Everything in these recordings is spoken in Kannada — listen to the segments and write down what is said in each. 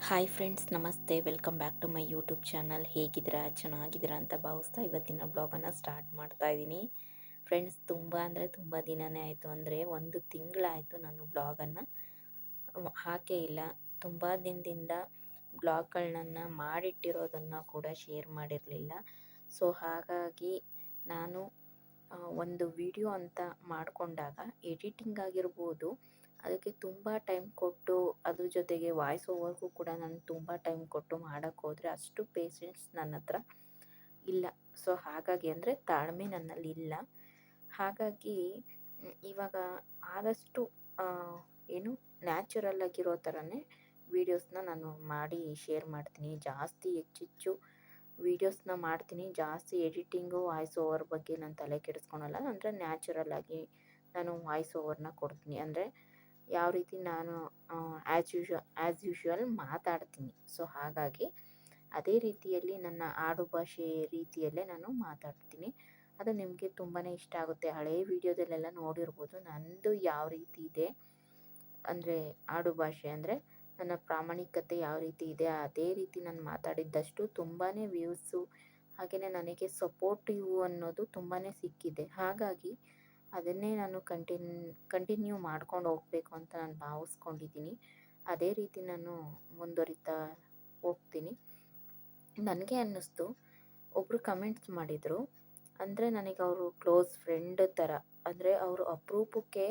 ಹಾಯ್ ಫ್ರೆಂಡ್ಸ್, ನಮಸ್ತೆ. Welcome back to my YouTube channel. ಹೇಗಿದ್ದೀರಾ? ಚೆನ್ನಾಗಿದ್ದೀರಾ ಅಂತ ಭಾವಿಸ್ತಾ ಇವತ್ತಿನ ಬ್ಲಾಗನ್ನು ಸ್ಟಾರ್ಟ್ ಮಾಡ್ತಾ ಇದ್ದೀನಿ. ಫ್ರೆಂಡ್ಸ್, ತುಂಬ ಅಂದರೆ ತುಂಬ ದಿನವೇ ಆಯಿತು, ಅಂದರೆ ಒಂದು ತಿಂಗಳಾಯಿತು ನಾನು ಬ್ಲಾಗನ್ನು ಹಾಕೇ ಇಲ್ಲ. ತುಂಬ ದಿನದಿಂದ ಬ್ಲಾಗ್ಗಳನ್ನ ಮಾಡಿಟ್ಟಿರೋದನ್ನು ಕೂಡ ಶೇರ್ ಮಾಡಿರಲಿಲ್ಲ. ಸೊ ಹಾಗಾಗಿ ನಾನು ಒಂದು ವಿಡಿಯೋ ಅಂತ ಮಾಡಿಕೊಂಡಾಗ ಎಡಿಟಿಂಗ್ ಆಗಿರ್ಬೋದು, ಅದಕ್ಕೆ ತುಂಬ ಟೈಮ್ ಕೊಟ್ಟು, ಅದ್ರ ಜೊತೆಗೆ ವಾಯ್ಸ್ ಓವರ್ಗೂ ಕೂಡ ನಾನು ತುಂಬ ಟೈಮ್ ಕೊಟ್ಟು ಮಾಡೋಕ್ಕೋದ್ರೆ ಅಷ್ಟು ಪೇಷನ್ಸ್ ನನ್ನ ಹತ್ರ ಇಲ್ಲ. ಸೊ ಹಾಗಾಗಿ, ಅಂದರೆ ತಾಳ್ಮೆ ನನ್ನಲ್ಲಿ ಇಲ್ಲ. ಹಾಗಾಗಿ ಇವಾಗ ಆದಷ್ಟು ಏನು ನ್ಯಾಚುರಲ್ ಆಗಿರೋ ಥರನೇ ವೀಡಿಯೋಸ್ನ ನಾನು ಮಾಡಿ ಶೇರ್ ಮಾಡ್ತೀನಿ. ಜಾಸ್ತಿ ಹೆಚ್ಚೆಚ್ಚು ವೀಡಿಯೋಸ್ನ ಮಾಡ್ತೀನಿ. ಜಾಸ್ತಿ ಎಡಿಟಿಂಗು ವಾಯ್ಸ್ ಓವರ್ ಬಗ್ಗೆ ನಾನು ತಲೆ ಕೆಡಿಸ್ಕೊಳಲ್ಲ. ಅಂದರೆ ನ್ಯಾಚುರಲ್ ಆಗಿ ನಾನು ವಾಯ್ಸ್ ಓವರ್ನ ಕೊಡ್ತೀನಿ. ಅಂದರೆ ಯಾವ ರೀತಿ ನಾನು ಆ್ಯಸ್ ಯೂಶ್ವಲ್ ಮಾತಾಡ್ತೀನಿ. ಸೊ ಹಾಗಾಗಿ ಅದೇ ರೀತಿಯಲ್ಲಿ ನನ್ನ ಆಡು ಭಾಷೆ ರೀತಿಯಲ್ಲೇ ನಾನು ಮಾತಾಡ್ತೀನಿ. ಅದು ನಿಮಗೆ ತುಂಬಾ ಇಷ್ಟ ಆಗುತ್ತೆ. ಹಳೆಯ ವೀಡಿಯೋದಲ್ಲೆಲ್ಲ ನೋಡಿರ್ಬೋದು ನಂದು ಯಾವ ರೀತಿ ಇದೆ, ಅಂದರೆ ಆಡು ಭಾಷೆ ಅಂದರೆ ನನ್ನ ಪ್ರಾಮಾಣಿಕತೆ ಯಾವ ರೀತಿ ಇದೆ, ಅದೇ ರೀತಿ ನಾನು ಮಾತಾಡಿದ್ದಷ್ಟು ತುಂಬಾ ವ್ಯೂಸು, ಹಾಗೆಯೇ ನನಗೆ ಸಪೋರ್ಟಿವ್ ಅನ್ನೋದು ತುಂಬಾ ಸಿಕ್ಕಿದೆ. ಹಾಗಾಗಿ ಅದನ್ನೇ ನಾನು ಕಂಟಿನ್ಯೂ ಮಾಡ್ಕೊಂಡು ಹೋಗಬೇಕು ಅಂತ ನಾನು ಭಾವಿಸ್ಕೊಂಡಿದ್ದೀನಿ. ಅದೇ ರೀತಿ ನಾನು ಮುಂದುವರಿತಾ ಹೋಗ್ತೀನಿ. ನನಗೆ ಅನ್ನಿಸ್ತು, ಒಬ್ಬರು ಕಮೆಂಟ್ಸ್ ಮಾಡಿದರು, ಅಂದರೆ ನನಗೆ ಅವರು ಕ್ಲೋಸ್ ಫ್ರೆಂಡ್ ಥರ, ಅಂದರೆ ಅವರು ಅಪರೂಪಕ್ಕೆ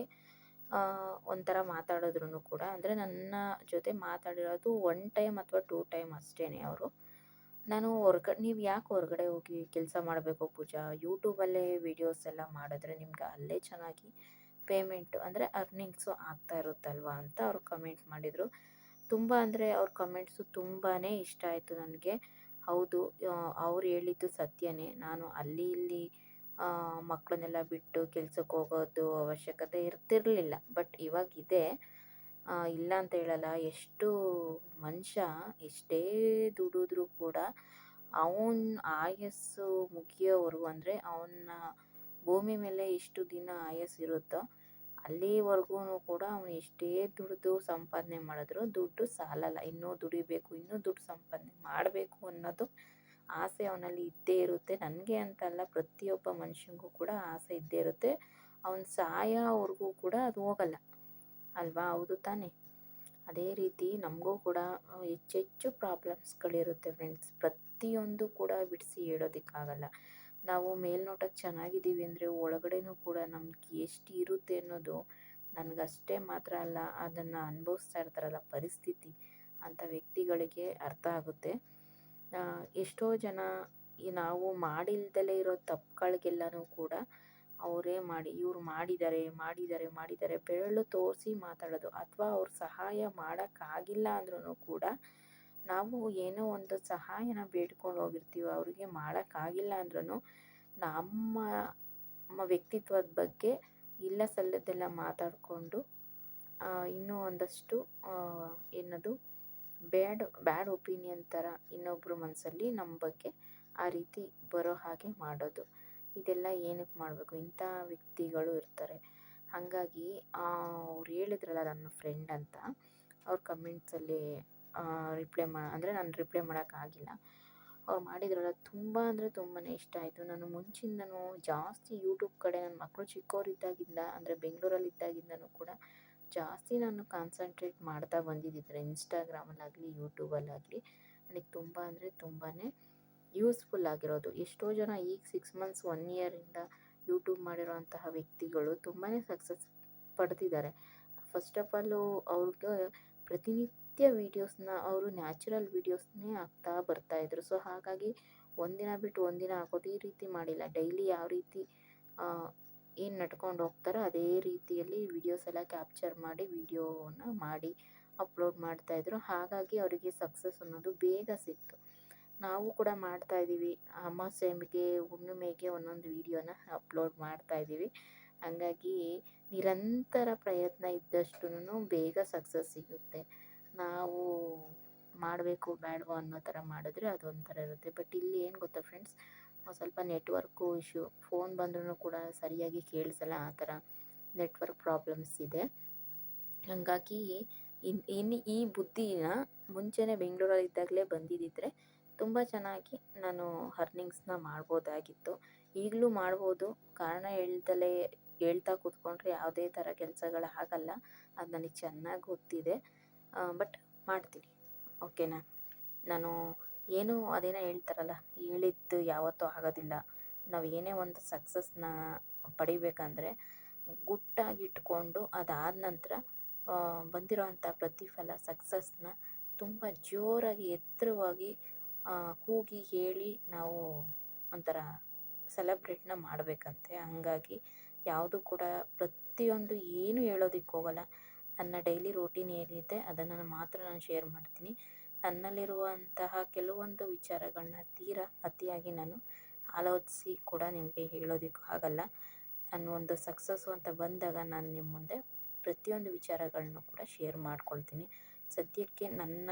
ಒಂಥರ ಮಾತಾಡಿದ್ರು ಕೂಡ, ಅಂದರೆ ನನ್ನ ಜೊತೆ ಮಾತಾಡಿರೋದು 1 ಟೈಮ್ ಅಥವಾ 2 ಟೈಮ್ ಅಷ್ಟೇ ಅವರು. ನಾನು ನೀವು ಯಾಕೆ ಹೊರಗಡೆ ಹೋಗಿ ಕೆಲಸ ಮಾಡಬೇಕು ಪೂಜಾ, ಯೂಟ್ಯೂಬಲ್ಲೇ ವೀಡಿಯೋಸ್ ಎಲ್ಲ ಮಾಡಿದ್ರೆ ನಿಮ್ಗೆ ಅಲ್ಲೇ ಚೆನ್ನಾಗಿ ಪೇಮೆಂಟು, ಅಂದರೆ ಅರ್ನಿಂಗ್ಸು ಆಗ್ತಾ ಇರುತ್ತಲ್ವ ಅಂತ ಅವರು ಕಮೆಂಟ್ ಮಾಡಿದರು. ತುಂಬ ಅಂದರೆ ಅವ್ರ ಕಮೆಂಟ್ಸು ತುಂಬಾ ಇಷ್ಟ ಆಯಿತು ನನಗೆ. ಹೌದು, ಅವ್ರು ಹೇಳಿದ್ದು ಸತ್ಯನೇ. ನಾನು ಅಲ್ಲಿ ಇಲ್ಲಿ ಮಕ್ಕಳನ್ನೆಲ್ಲ ಬಿಟ್ಟು ಕೆಲ್ಸಕ್ಕೆ ಹೋಗೋದು ಅವಶ್ಯಕತೆ ಇರ್ತಿರಲಿಲ್ಲ. ಬಟ್ ಇವಾಗಿದೆ, ಇಲ್ಲ ಅಂತ ಹೇಳಲ್ಲ. ಎಷ್ಟು ಮನುಷ್ಯ ಎಷ್ಟೇ ದುಡಿದ್ರೂ ಕೂಡ ಅವನ ಆಯಸ್ಸು ಮುಗಿಯೋವರೆಗೂ, ಅಂದರೆ ಅವನ ಭೂಮಿ ಮೇಲೆ ಎಷ್ಟು ದಿನ ಆಯಸ್ಸಿರುತ್ತೋ ಅಲ್ಲಿವರೆಗೂ ಕೂಡ ಅವನು ಎಷ್ಟೇ ದುಡಿದು ಸಂಪಾದನೆ ಮಾಡಿದ್ರು ದುಡ್ಡು ಸಾಲಲ್ಲ. ಇನ್ನೂ ದುಡಿಬೇಕು, ಇನ್ನೂ ದುಡ್ಡು ಸಂಪಾದನೆ ಮಾಡಬೇಕು ಅನ್ನೋದು ಆಸೆ ಅವನಲ್ಲಿ ಇದ್ದೇ ಇರುತ್ತೆ. ನನಗೆ ಅಂತಲ್ಲ, ಪ್ರತಿಯೊಬ್ಬ ಮನುಷ್ಯನಿಗೂ ಕೂಡ ಆಸೆ ಇದ್ದೇ ಇರುತ್ತೆ. ಅವನ ಸಾಯೋವರೆಗೂ ಕೂಡ ಅದು ಹೋಗಲ್ಲ ಅಲ್ವಾ? ಹೌದು ತಾನೇ? ಅದೇ ರೀತಿ ನಮಗೂ ಕೂಡ ಹೆಚ್ಚೆಚ್ಚು ಪ್ರಾಬ್ಲಮ್ಸ್ಗಳಿರುತ್ತೆ ಫ್ರೆಂಡ್ಸ್. ಪ್ರತಿಯೊಂದು ಕೂಡ ಬಿಡಿಸಿ ಹೇಳೋದಕ್ಕಾಗಲ್ಲ. ನಾವು ಮೇಲ್ನೋಟಕ್ಕೆ ಚೆನ್ನಾಗಿದ್ದೀವಿ ಅಂದರೆ ಒಳಗಡೆನೂ ಕೂಡ ನಮ್ಗೆ ಎಷ್ಟು ಇರುತ್ತೆ ಅನ್ನೋದು ನನಗಷ್ಟೇ ಮಾತ್ರ ಅಲ್ಲ, ಅದನ್ನು ಅನುಭವಿಸ್ತಾ ಇರ್ತಾರಲ್ಲ ಪರಿಸ್ಥಿತಿ, ಅಂಥ ವ್ಯಕ್ತಿಗಳಿಗೆ ಅರ್ಥ ಆಗುತ್ತೆ. ಎಷ್ಟೋ ಜನ ನಾವು ಮಾಡಿಲ್ದಲೇ ಇರೋ ತಪ್ಪುಗಳಿಗೆಲ್ಲನೂ ಕೂಡ ಅವರೇ ಮಾಡಿ, ಇವ್ರು ಮಾಡಿದ್ದಾರೆ ಮಾಡಿದ್ದಾರೆ ಮಾಡಿದ್ದಾರೆ ಬೆರಳು ತೋರಿಸಿ ಮಾತಾಡೋದು, ಅಥವಾ ಅವ್ರು ಸಹಾಯ ಮಾಡೋಕ್ಕಾಗಿಲ್ಲ ಅಂದ್ರೂ ಕೂಡ ನಾವು ಏನೋ ಒಂದು ಸಹಾಯನ ಬೇಡ್ಕೊಂಡು ಹೋಗಿರ್ತೀವಿ, ಅವ್ರಿಗೆ ಮಾಡೋಕ್ಕಾಗಿಲ್ಲ ಅಂದ್ರೂ ನಮ್ಮ ವ್ಯಕ್ತಿತ್ವದ ಬಗ್ಗೆ ಇಲ್ಲ ಸಲ್ಲದೆಲ್ಲ ಮಾತಾಡಿಕೊಂಡು ಇನ್ನೂ ಒಂದಷ್ಟು ಏನದು ಬ್ಯಾಡ್ ಒಪಿನಿಯನ್ ಥರ ಇನ್ನೊಬ್ಬರು ಮನಸ್ಸಲ್ಲಿ ನಮ್ಮ ಬಗ್ಗೆ ಆ ರೀತಿ ಬರೋ ಹಾಗೆ ಮಾಡೋದು. ಇದೆಲ್ಲ ಏನಕ್ಕೆ ಮಾಡಬೇಕು? ಇಂಥ ವ್ಯಕ್ತಿಗಳು ಇರ್ತಾರೆ. ಹಾಗಾಗಿ ಅವ್ರು ಹೇಳಿದ್ರಲ್ಲ ನನ್ನ ಫ್ರೆಂಡ್ ಅಂತ, ಅವ್ರ ಕಮೆಂಟ್ಸಲ್ಲಿ ಅಂದರೆ ನಾನು ರಿಪ್ಲೈ ಮಾಡೋಕ್ಕಾಗಿಲ್ಲ. ಅವ್ರು ಮಾಡಿದ್ರಲ್ಲ ತುಂಬ ಅಂದರೆ ತುಂಬಾ ಇಷ್ಟ ಆಯಿತು. ನಾನು ಮುಂಚಿಂದನೂ ಜಾಸ್ತಿ ಯೂಟ್ಯೂಬ್ ಕಡೆ, ನನ್ನ ಮಕ್ಕಳು ಚಿಕ್ಕವರಿದ್ದಾಗಿಂದ, ಅಂದರೆ ಬೆಂಗಳೂರಲ್ಲಿದ್ದಾಗಿಂದನೂ ಕೂಡ ಜಾಸ್ತಿ ನಾನು ಕಾನ್ಸಂಟ್ರೇಟ್ ಮಾಡ್ತಾ ಬಂದಿದ್ದಿದ್ರೆ ಇನ್ಸ್ಟಾಗ್ರಾಮಲ್ಲಾಗಲಿ ಯೂಟ್ಯೂಬಲ್ಲಾಗಲಿ ನನಗೆ ತುಂಬ ಅಂದರೆ ತುಂಬಾ ಯೂಸ್ಫುಲ್ ಆಗಿರೋದು. ಎಷ್ಟೋ ಜನ ಈಗ 6 ಮಂತ್ಸ್ 1 ಇಯರಿಂದ ಯೂಟ್ಯೂಬ್ ಮಾಡಿರೋಂತಹ ವ್ಯಕ್ತಿಗಳು ತುಂಬಾ ಸಕ್ಸಸ್ ಪಡ್ತಿದ್ದಾರೆ. ಫಸ್ಟ್ ಆಫ್ ಆಲು ಅವ್ರಿಗೆ ಪ್ರತಿನಿತ್ಯ ವೀಡಿಯೋಸ್ನ ಅವರು ನ್ಯಾಚುರಲ್ ವೀಡಿಯೋಸ್ನೇ ಹಾಕ್ತಾ ಬರ್ತಾಯಿದ್ರು. ಸೊ ಹಾಗಾಗಿ ಒಂದಿನ ಬಿಟ್ಟು ಒಂದಿನ ಹಾಕೋದು ಈ ರೀತಿ ಮಾಡಿಲ್ಲ. ಡೈಲಿ ಯಾವ ರೀತಿ ಏನು ನಡ್ಕೊಂಡು ಹೋಗ್ತಾರೋ ಅದೇ ರೀತಿಯಲ್ಲಿ ವೀಡಿಯೋಸ್ ಎಲ್ಲ ಕ್ಯಾಪ್ಚರ್ ಮಾಡಿ ವೀಡಿಯೋನ ಮಾಡಿ ಅಪ್ಲೋಡ್ ಮಾಡ್ತಾಯಿದ್ರು. ಹಾಗಾಗಿ ಅವರಿಗೆ ಸಕ್ಸಸ್ ಅನ್ನೋದು ಬೇಗ ಸಿಕ್ತು. ನಾವು ಕೂಡ ಮಾಡ್ತಾಯಿದ್ದೀವಿ. ಅಮಾವಾಸ್ಯೆಗೆ, ಹುಣ್ಣಿಮೆಗೆ ಒಂದೊಂದು ವೀಡಿಯೋನ ಅಪ್ಲೋಡ್ ಮಾಡ್ತಾಯಿದ್ದೀವಿ. ಹಾಗಾಗಿ ನಿರಂತರ ಪ್ರಯತ್ನ ಇದ್ದಷ್ಟೂ ಬೇಗ ಸಕ್ಸಸ್ ಸಿಗುತ್ತೆ. ನಾವು ಮಾಡಬೇಕು ಬೇಡವೋ ಅನ್ನೋ ಥರ ಮಾಡಿದ್ರೆ ಅದೊಂಥರ ಇರುತ್ತೆ. ಬಟ್ ಇಲ್ಲಿ ಏನು ಗೊತ್ತಾ ಫ್ರೆಂಡ್ಸ್, ಸ್ವಲ್ಪ ನೆಟ್ವರ್ಕು ಇಶ್ಯೂ, ಫೋನ್ ಬಂದ್ರೂ ಕೂಡ ಸರಿಯಾಗಿ ಕೇಳಿಸಲ್ಲ, ಆ ಥರ ನೆಟ್ವರ್ಕ್ ಪ್ರಾಬ್ಲಮ್ಸ್ ಇದೆ. ಹಾಗಾಗಿ ಇನ್ನು ಈ ಬುದ್ಧಿನ ಮುಂಚೆನೇ ಬೆಂಗಳೂರಲ್ಲಿದ್ದಾಗಲೇ ಬಂದಿದ್ದಿದ್ರೆ ತುಂಬ ಚೆನ್ನಾಗಿ ನಾನು ಅರ್ನಿಂಗ್ಸ್ನ ಮಾಡ್ಬೋದಾಗಿತ್ತು. ಈಗಲೂ ಮಾಡ್ಬೋದು. ಕಾರಣ ಹೇಳ್ತಾ ಕೂತ್ಕೊಂಡ್ರೆ ಯಾವುದೇ ಥರ ಕೆಲಸಗಳು ಆಗಲ್ಲ. ಅದು ನನಗೆ ಚೆನ್ನಾಗಿ ಗೊತ್ತಿದೆ. ಬಟ್ ಮಾಡ್ತೀನಿ. ಓಕೆನಾ? ನಾನು ಏನು ಅದೇನೋ ಹೇಳ್ತಾರಲ್ಲ, ಹೇಳಿದ್ದು ಯಾವತ್ತೂ ಆಗೋದಿಲ್ಲ. ನಾವು ಏನೇ ಒಂದು ಸಕ್ಸಸ್ನ ಪಡಿಬೇಕಂದ್ರೆ ಗುಟ್ಟಾಗಿಟ್ಕೊಂಡು ಅದಾದ ನಂತರ ಬಂದಿರೋವಂಥ ಪ್ರತಿಫಲ ಸಕ್ಸಸ್ನ ತುಂಬ ಜೋರಾಗಿ ಎತ್ತರವಾಗಿ ಕೂಗಿ ಹೇಳಿ ನಾವು ಒಂಥರ ಸೆಲೆಬ್ರೇಟ್ನ ಮಾಡಬೇಕಂತೆ. ಹಾಗಾಗಿ ಯಾವುದು ಕೂಡ ಪ್ರತಿಯೊಂದು ಏನು ಹೇಳೋದಕ್ಕೆ ಹೋಗಲ್ಲ. ನನ್ನ ಡೈಲಿ ರೂಟೀನ್ ಏನಿದೆ ಅದನ್ನು ಮಾತ್ರ ನಾನು ಶೇರ್ ಮಾಡ್ತೀನಿ. ನನ್ನಲ್ಲಿರುವಂತಹ ಕೆಲವೊಂದು ವಿಚಾರಗಳನ್ನ ಅತಿಯಾಗಿ ನಾನು ಆಲೋಚಿಸಿ ಕೂಡ ನಿಮಗೆ ಹೇಳೋದಕ್ಕೆ ಆಗಲ್ಲ. ನಾನು ಒಂದು ಸಕ್ಸಸ್ಸು ಅಂತ ಬಂದಾಗ ನಾನು ನಿಮ್ಮ ಮುಂದೆ ಪ್ರತಿಯೊಂದು ವಿಚಾರಗಳನ್ನು ಕೂಡ ಶೇರ್ ಮಾಡ್ಕೊಳ್ತೀನಿ. ಸದ್ಯಕ್ಕೆ ನನ್ನ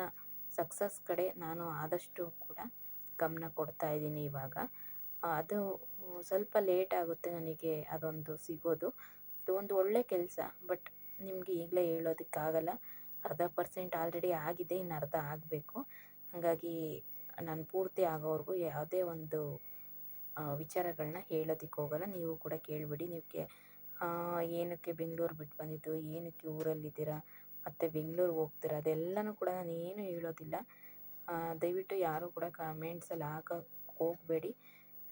ಸಕ್ಸಸ್ ಕಡೆ ನಾನು ಆದಷ್ಟು ಕೂಡ ಗಮನ ಕೊಡ್ತಾ ಇದ್ದೀನಿ ಇವಾಗ. ಅದು ಸ್ವಲ್ಪ ಲೇಟ್ ಆಗುತ್ತೆ ನನಗೆ ಅದೊಂದು ಸಿಗೋದು. ಅದು ಒಂದು ಒಳ್ಳೆ ಕೆಲಸ. ಬಟ್ ನಿಮಗೆ ಈಗಲೇ ಹೇಳೋದಕ್ಕಾಗಲ್ಲ. 1/2% ಆಲ್ರೆಡಿ ಆಗಿದೆ, ಇನ್ನು ಅರ್ಧ ಆಗಬೇಕು. ಹಾಗಾಗಿ ನಾನು ಪೂರ್ತಿ ಆಗೋವರೆಗೂ ಯಾವುದೇ ಒಂದು ವಿಚಾರಗಳನ್ನ ಹೇಳೋದಕ್ಕೆ ಹೋಗಲ್ಲ. ನೀವು ಕೂಡ ಕೇಳಿಬಿಡಿ. ನಿಮಗೆ ಏನಕ್ಕೆ ಬೆಂಗಳೂರು ಬಿಟ್ಟು ಬಂದಿದ್ದು, ಏನಕ್ಕೆ ಊರಲ್ಲಿದ್ದೀರಾ, ಮತ್ತು ಬೆಂಗಳೂರಿಗೆ ಹೋಗ್ತೀರಾ, ಅದೆಲ್ಲನೂ ಕೂಡ ನಾನು ಏನು ಹೇಳೋದಿಲ್ಲ. ದಯವಿಟ್ಟು ಯಾರೂ ಕೂಡ ಕಮೆಂಟ್ಸಲ್ಲಿ ಹಾಕೋಕ್ಕೆ ಹೋಗಬೇಡಿ.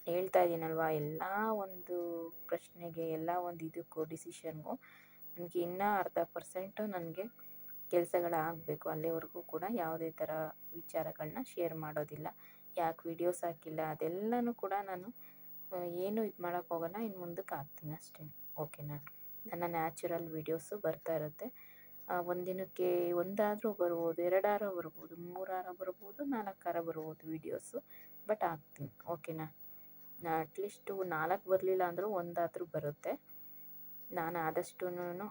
ಹೇಳ್ತಾ ಇದ್ದೀನಲ್ವ, ಎಲ್ಲ ಒಂದು ಪ್ರಶ್ನೆಗೆ, ಎಲ್ಲ ಒಂದು ಇದಕ್ಕೂ ಡಿಸಿಷನ್ಗೂ ನನಗೆ ಇನ್ನೂ 1/2% ನನಗೆ ಕೆಲಸಗಳಾಗಬೇಕು. ಅಲ್ಲಿವರೆಗೂ ಕೂಡ ಯಾವುದೇ ಥರ ವಿಚಾರಗಳನ್ನ ಶೇರ್ ಮಾಡೋದಿಲ್ಲ. ಯಾಕೆ ವೀಡಿಯೋಸ್ ಹಾಕಿಲ್ಲ ಅದೆಲ್ಲನೂ ಕೂಡ ನಾನು ಏನು ಇದು ಮಾಡೋಕ್ಕೋಗಲ್ಲ. ಇನ್ನು ಮುಂದಕ್ಕೆ ಹಾಕ್ತೀನಿ ಅಷ್ಟೇ. ಓಕೆನಾ? ನನ್ನ ನ್ಯಾಚುರಲ್ ವೀಡಿಯೋಸು ಬರ್ತಾ ಇರುತ್ತೆ. ಒಂದಿನಕ್ಕೆ ಒಂದಾದರೂ ಬರ್ಬೋದು, 2 ಬರ್ಬೋದು, 3 ಬರ್ಬೋದು, 4 ಬರ್ಬೋದು ವೀಡಿಯೋಸು. ಬಟ್ ಹಾಕ್ತೀನಿ. ಓಕೆನಾ? ಅಟ್ಲೀಸ್ಟು 4 ಬರಲಿಲ್ಲ ಅಂದರೂ ಒಂದಾದರೂ ಬರುತ್ತೆ. ನಾನು ಆದಷ್ಟುನು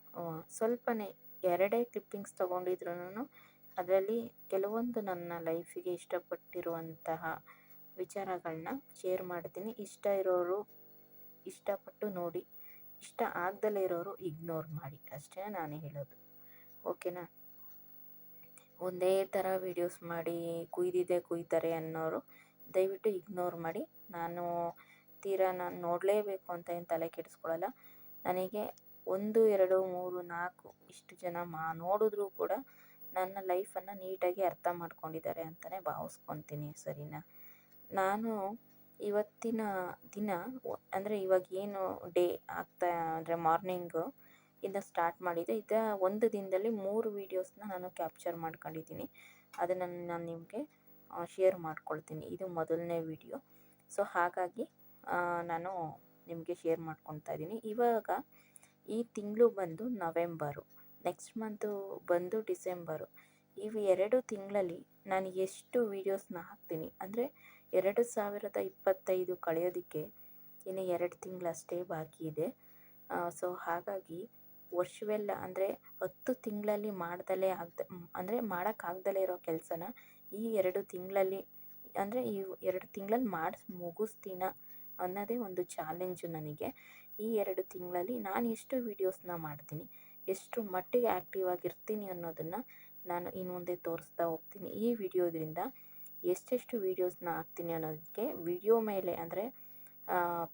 ಸ್ವಲ್ಪನೇ 2 ಕ್ಲಿಪ್ಪಿಂಗ್ಸ್ ತೊಗೊಂಡಿದ್ರೂ ಅದರಲ್ಲಿ ಕೆಲವೊಂದು ನನ್ನ ಲೈಫಿಗೆ ಇಷ್ಟಪಟ್ಟಿರುವಂತಹ ವಿಚಾರಗಳನ್ನ ಶೇರ್ ಮಾಡ್ತೀನಿ. ಇಷ್ಟ ಇರೋರು ಇಷ್ಟಪಟ್ಟು ನೋಡಿ, ಇಷ್ಟ ಆಗ್ದಲೇ ಇರೋರು ಇಗ್ನೋರ್ ಮಾಡಿ, ಅಷ್ಟೇ ನಾನು ಹೇಳೋದು. ಓಕೆನಾ? ಒಂದೇ ಥರ ವೀಡಿಯೋಸ್ ಮಾಡಿ ಕುಯ್ತಾರೆ ಅನ್ನೋರು ದಯವಿಟ್ಟು ಇಗ್ನೋರ್ ಮಾಡಿ. ನಾನು ನೋಡಲೇಬೇಕು ಅಂತ ಏನು ತಲೆ ಕೆಡಿಸ್ಕೊಳ್ಳಲ್ಲ. ನನಗೆ 1, 2, 3, 4 ಇಷ್ಟು ಜನ ನೋಡಿದ್ರೂ ಕೂಡ ನನ್ನ ಲೈಫನ್ನು ನೀಟಾಗಿ ಅರ್ಥ ಮಾಡ್ಕೊಂಡಿದ್ದಾರೆ ಅಂತಲೇ ಭಾವಿಸ್ಕೊತೀನಿ. ಸರಿನಾ? ನಾನು ಇವತ್ತಿನ ದಿನ ಅಂದರೆ ಇವಾಗ ಏನು ಡೇ ಅಂದರೆ ಮಾರ್ನಿಂಗು ಇಂದ ಸ್ಟಾರ್ಟ್ ಮಾಡಿದೆ. ಒಂದು ದಿನದಲ್ಲಿ 3 ವೀಡಿಯೋಸ್ನ ನಾನು ಕ್ಯಾಪ್ಚರ್ ಮಾಡ್ಕೊಂಡಿದ್ದೀನಿ. ಅದನ್ನು ನಾನು ನಿಮಗೆ ಶೇರ್ ಮಾಡ್ಕೊಳ್ತೀನಿ. ಇದು ಮೊದಲನೇ ವೀಡಿಯೋ. ಸೊ ಹಾಗಾಗಿ ನಾನು ನಿಮಗೆ ಶೇರ್ ಮಾಡ್ಕೊತಾ ಇದ್ದೀನಿ. ಇವಾಗ ಈ ತಿಂಗಳು ಬಂದು ನವೆಂಬರು, ನೆಕ್ಸ್ಟ್ ಮಂತು ಬಂದು ಡಿಸೆಂಬರು. ಇವು 2 ತಿಂಗಳಲ್ಲಿ ನಾನು ಎಷ್ಟು ವೀಡಿಯೋಸ್ನ ಹಾಕ್ತೀನಿ ಅಂದರೆ 2025 ಕಳೆಯೋದಕ್ಕೆ ಇನ್ನು 2 ತಿಂಗಳಷ್ಟೇ ಬಾಕಿ ಇದೆ. ಸೊ ಹಾಗಾಗಿ ವರ್ಷವೆಲ್ಲ ಅಂದರೆ 10 ತಿಂಗಳಲ್ಲಿ ಮಾಡೋಕ್ಕಾಗ್ದಲೇ ಇರೋ ಕೆಲಸನ ಈ 2 ತಿಂಗಳಲ್ಲಿ ಅಂದರೆ ಈ 2 ತಿಂಗಳಲ್ಲಿ ಮುಗಿಸ್ತೀನ ಅನ್ನೋದೇ ಒಂದು ಚಾಲೆಂಜು ನನಗೆ. ಈ 2 ತಿಂಗಳಲ್ಲಿ ನಾನು ಎಷ್ಟು ವೀಡಿಯೋಸ್ನ ಮಾಡ್ತೀನಿ, ಎಷ್ಟು ಮಟ್ಟಿಗೆ ಆ್ಯಕ್ಟಿವ್ ಆಗಿರ್ತೀನಿ ಅನ್ನೋದನ್ನು ನಾನು ಇನ್ನು ಮುಂದೆ ತೋರಿಸ್ತಾ ಹೋಗ್ತೀನಿ. ಈ ವಿಡಿಯೋದ್ರಿಂದ ಎಷ್ಟೆಷ್ಟು ವೀಡಿಯೋಸ್ನ ಹಾಕ್ತೀನಿ ಅನ್ನೋದಕ್ಕೆ ವಿಡಿಯೋ ಮೇಲೆ ಅಂದರೆ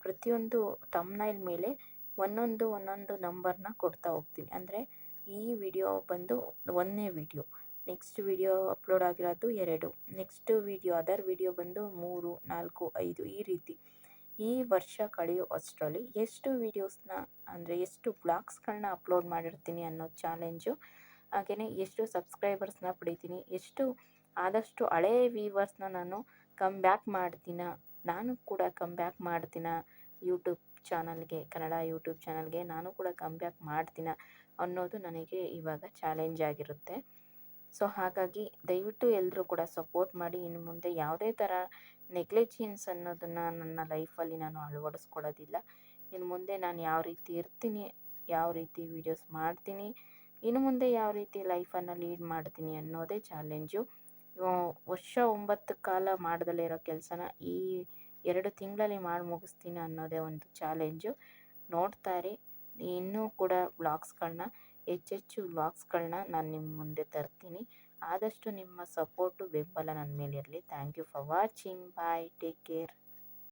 ಪ್ರತಿಯೊಂದು ಥಂಬ್ನೈಲ್ ಮೇಲೆ ಒಂದೊಂದು ನಂಬರ್ನ ಕೊಡ್ತಾ ಹೋಗ್ತೀನಿ. ಅಂದರೆ ಈ ವಿಡಿಯೋ ಬಂದು 1ನೇ ವಿಡಿಯೋ, ನೆಕ್ಸ್ಟ್ ವಿಡಿಯೋ ಅಪ್ಲೋಡ್ ಆಗಿರೋದು 2, ನೆಕ್ಸ್ಟ್ ವಿಡಿಯೋ ಅದರ್ ವಿಡಿಯೋ ಬಂದು 3, 4, 5 ಈ ರೀತಿ. ಈ ವರ್ಷ ಕಳೆಯೋ ಅಷ್ಟರಲ್ಲಿ ಎಷ್ಟು ವೀಡಿಯೋಸ್ನ ಅಂದರೆ ಎಷ್ಟು ಬ್ಲಾಗ್ಸ್ಗಳನ್ನ ಅಪ್ಲೋಡ್ ಮಾಡಿರ್ತೀನಿ ಅನ್ನೋ ಚಾಲೆಂಜು. ಹಾಗೆಯೇ ಎಷ್ಟು ಸಬ್ಸ್ಕ್ರೈಬರ್ಸ್ನ ಪಡಿತೀನಿ, ಆದಷ್ಟು ಹಳೇ ವ್ಯೂವರ್ಸ್ನ ನಾನು ನಾನು ಕೂಡ ಕಮ್ ಬ್ಯಾಕ್ ಮಾಡ್ತೀನ ಯೂಟ್ಯೂಬ್ ಚಾನಲ್ಗೆ, ಕನ್ನಡ ಯೂಟ್ಯೂಬ್ ಚಾನಲ್ಗೆ ನಾನು ಕೂಡ ಕಮ್ ಬ್ಯಾಕ್ ಮಾಡ್ತೀನ ಅನ್ನೋದು ನನಗೆ ಇವಾಗ ಚಾಲೆಂಜ್ ಆಗಿರುತ್ತೆ. ಸೊ ಹಾಗಾಗಿ ದಯವಿಟ್ಟು ಎಲ್ಲರೂ ಕೂಡ ಸಪೋರ್ಟ್ ಮಾಡಿ. ಇನ್ನು ಮುಂದೆ ಯಾವುದೇ ಥರ ನೆಗ್ಲಿಜಿಯನ್ಸ್ ಅನ್ನೋದನ್ನು ನನ್ನ ಲೈಫಲ್ಲಿ ನಾನು ಅಳವಡಿಸ್ಕೊಳ್ಳೋದಿಲ್ಲ. ಇನ್ನು ಮುಂದೆ ನಾನು ಯಾವ ರೀತಿ ಇರ್ತೀನಿ, ಯಾವ ರೀತಿ ವೀಡಿಯೋಸ್ ಮಾಡ್ತೀನಿ, ಇನ್ನು ಮುಂದೆ ಯಾವ ರೀತಿ ಲೈಫನ್ನು ಲೀಡ್ ಮಾಡ್ತೀನಿ ಅನ್ನೋದೇ ಚಾಲೆಂಜು. ವರ್ಷ 9 ಕಾಲ ಮಾಡ್ದಲೇ ಇರೋ ಕೆಲಸನ ಈ 2 ತಿಂಗಳಲ್ಲಿ ಮಾಡಿ ಮುಗಿಸ್ತೀನಿ ಅನ್ನೋದೇ ಒಂದು ಚಾಲೆಂಜು. ನೋಡ್ತಾ ಇರಿ. ಇನ್ನೂ ಕೂಡ ವ್ಲಾಗ್ಸ್ಗಳನ್ನ ಹೆಚ್ಚೆಚ್ಚು ವ್ಲಾಗ್ಸ್ಗಳನ್ನ ನಾನು ನಿಮ್ಮ ಮುಂದೆ ತರ್ತೀನಿ. ಆದಷ್ಟು ನಿಮ್ಮ ಸಪೋರ್ಟು ಬೆಂಬಲ ನನ್ನ ಮೇಲೆ ಇರಲಿ. Thank you for watching. Bye, take care.